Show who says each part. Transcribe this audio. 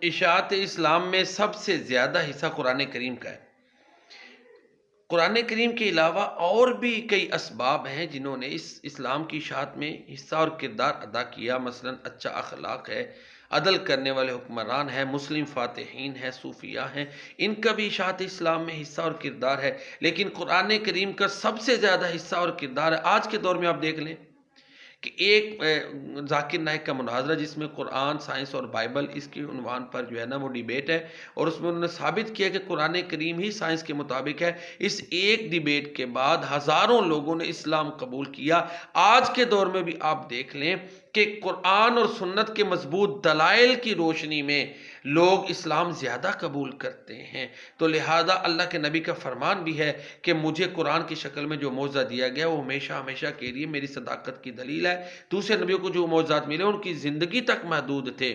Speaker 1: اشاعت اسلام میں سب سے زیادہ حصہ قرآن کریم کا ہے۔ قرآن کریم کے علاوہ اور بھی کئی اسباب ہیں جنہوں نے اس اسلام کی اشاعت میں حصہ اور کردار ادا کیا، مثلا اچھا اخلاق ہے، عدل کرنے والے حکمران ہیں، مسلم فاتحین ہیں، صوفیاء ہیں، ان کا بھی اشاعت اسلام میں حصہ اور کردار ہے۔ لیکن قرآن کریم کا سب سے زیادہ حصہ اور کردار ہے۔ آج کے دور میں آپ دیکھ لیں کہ ایک ذاکر نائک کا مناظرہ جس میں قرآن، سائنس اور بائبل اس کی عنوان پر جو ہے نا وہ ڈیبیٹ ہے، اور اس میں انہوں نے ثابت کیا کہ قرآن کریم ہی سائنس کے مطابق ہے۔ اس ایک ڈیبیٹ کے بعد ہزاروں لوگوں نے اسلام قبول کیا۔ آج کے دور میں بھی آپ دیکھ لیں کہ قرآن اور سنت کے مضبوط دلائل کی روشنی میں لوگ اسلام زیادہ قبول کرتے ہیں۔ تو لہذا اللہ کے نبی کا فرمان بھی ہے کہ مجھے قرآن کی شکل میں جو معجزہ دیا گیا وہ ہمیشہ ہمیشہ کے لیے میری صداقت کی دلیل ہے۔ دوسرے نبیوں کو جو معجزات ملے ان کی زندگی تک محدود تھے،